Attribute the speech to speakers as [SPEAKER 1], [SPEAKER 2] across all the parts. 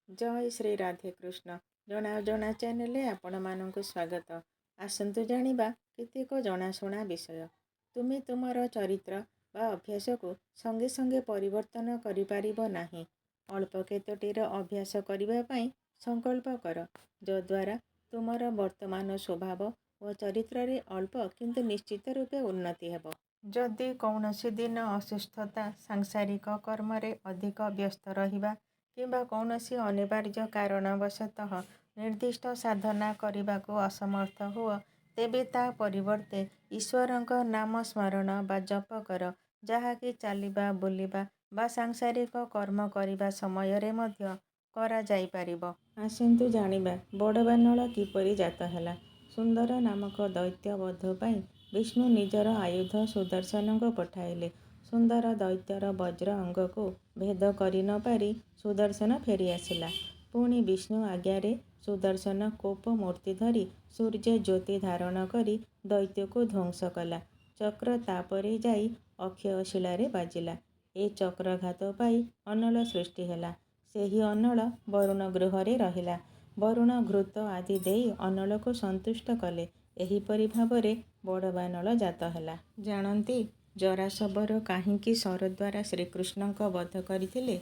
[SPEAKER 1] जय श्री राधे कृष्ण। जना जना चैनल आपण मानक स्वागत। आसतु जानिबा केतेक जनाशुना विषय। तुमे तुमर चरित्र बा अभ्यास को संगे संगे परिवर्तन करिपारिबो नाही। अल्प केतोटीर अभ्यास करिबा पई संकल्प कर, जद्वारा तुमर वर्तमान स्वभाव व चरित्र रे अल्प किंतु निश्चित रूपे उन्नति हेबो। जदि कौनसी दिन असुस्थता सांसारिक कर्म रे अधिक व्यस्त रहिबा किंबा कौनसी अनिवार्य कारणवशतः निर्दिष्ट साधना करने असमर्थ हुआ, तेबे ता परिवर्ते ईश्वरଙ୍କ नाम स्मरण बा जप कर, जहाँकि चलिबा बुलिबा बा सांसारिक कर्म करिबा समय रे मध्य करा जाई परिबो। आसंतु जानिबा बड़बानल किपरि जात हैला। सुंदर नामक दैत्य वध पाई विष्णु निजर आयुध सुदर्शन को पठाइले। सुंदर दैत्यर वज्र अंग को भेद करि न पारि सुदर्शन फेरी आसिला। पुणी विष्णु आज्ञारे सुदर्शन कोप मूर्ति धरी सूर्य ज्योति धारण करी दैत्य को ध्वंस कला। चक्र तापरे जाई अक्षय शिलारे बाजिला। ए चक्रघात पाई अनल सृष्टि हैला। सेही अनल वरुण गृहरे रहिला। वरुण घृत आदि देई अनल को संतुष्ट कले। एहिपरि भावरे बड़बानल जात हैला। जानती जरासबर काहींकि शर द्वारा श्रीकृष्णଙ୍କ वध କରିଥିଲେ?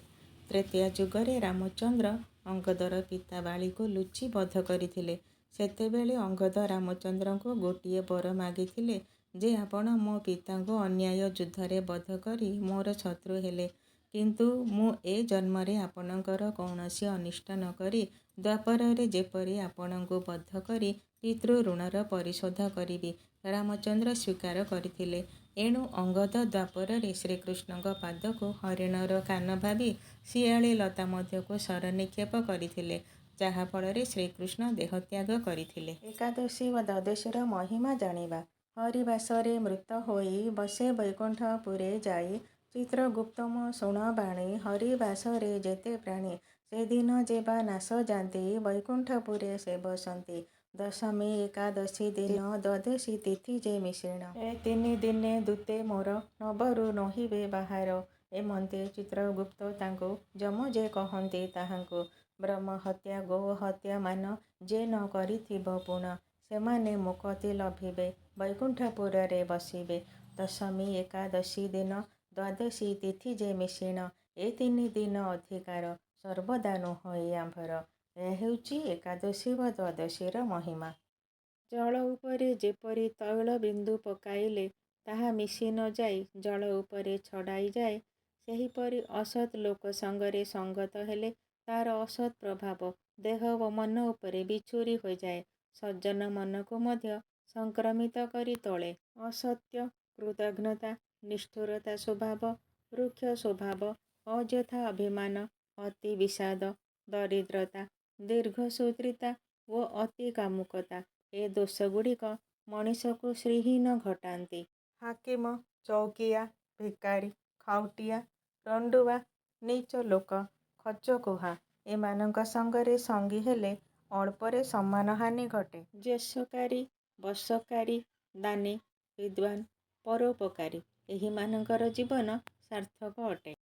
[SPEAKER 1] त्रेतया जुगरे रामचंद्र अंगदर पिता बाली को लुचि वध करथिले। सेतेबेले अंगद रामचंद्र को गोटिए बर मागिथिले जे आपण मो पिता को अन्याय युद्धरे वध करी मोर शत्रु हेले, किंतु मु ए जन्मरे आपणकर कौनसी अनिष्ट न करी द्वापरे जेपरि आपणको वध करी पितृ ऋणर परिशोध करिबी। रामचंद्र स्वीकार करथिले। एणु अंगद द्वापरे श्रीकृष्णଙ୍କ पादको हरिणर कान भावी शियाली लता मध्यको शर निक्षेप करथिले, जाहा फଳରେ श्रीकृष्ण देहत्याग करथिले। एकादशी व द्वादशीर महिमा जानिबा। हरिवासरे मृत होई बसे वैकुंठपुरे जाई, चित्रगुप्तम शुण बाणी हरिवासरे जेते प्राणी, से दिन जेबा नाश जाती वैकुंठपुरे से बसंती। दशमी एकादशी दिन द्वादशी तिथि जे मिश्रण, ए तिनि दिने दूते मोर नबरु नहिबे बाहार। एमंते चित्रगुप्त तांको जम जे कहंती ताहांको, ब्रह्म हत्या गो हत्या मान जे न करिथिब पुण, सेमाने मुक्ति लभिबे वैकुंठपुरे बसिबे। दशमी एकादशी दिन द्वादशी तिथि जे मिश्रण, ए तिनि दिन अधिकार सर्वदा नुहई आंभर। ଏହା ହେଉଛି ଏକାଦଶୀ ବା ଦ୍ୱାଦଶୀର ମହିମା। ଜଳ ଉପରେ ଯେପରି ତୈଳ ବିନ୍ଦୁ ପକାଇଲେ ତାହା ମିଶି ନ ଯାଇ ଜଳ ଉପରେ ଛଡ଼ାଇ ଯାଏ, ସେହିପରି ଅସତ୍ ଲୋକ ସଙ୍ଗରେ ସଙ୍ଗତ ହେଲେ ତାର ଅସତ୍ ପ୍ରଭାବ ଦେହ ଓ ମନ ଉପରେ ବିଛୁରି ହୋଇଯାଏ, ସଜ୍ଜନ ମନକୁ ମଧ୍ୟ ସଂକ୍ରମିତ କରି ତୋଳେ। ଅସତ୍ୟ, କୃତଘ୍ନତା, ନିଷ୍ଠୁରତା ସ୍ୱଭାବ, ରୁକ୍ଷ ସ୍ୱଭାବ, ଅଯଥା ଅଭିମାନ, ଅତି ବିଷାଦ, ଦରିଦ୍ରତା, ଦୀର୍ଘସୂତ୍ରିତା ଓ ଅତି କାମୁକତା, ଏ ଦୋଷଗୁଡ଼ିକ ମଣିଷକୁ ଶ୍ରୀହୀନ ଘଟାନ୍ତି। ହାକିମ, ଚୌକିଆ, ଭିକାରୀ, ଖାଉଟିଆ, ରଣ୍ଡୁଆ, ନୀଚ ଲୋକ, ଖଚକୁହା ଏମାନଙ୍କ ସଙ୍ଗରେ ସଙ୍ଗୀ ହେଲେ ଅଳ୍ପରେ ସମାନ ହାନି ଘଟେ। ଯଶକାରୀ, ବଶକାରୀ, ଦାନୀ, ବିଦ୍ୱାନ୍, ପରୋପକାରୀ ଏହିମାନଙ୍କର ଜୀବନ ସାର୍ଥକ ଅଟେ।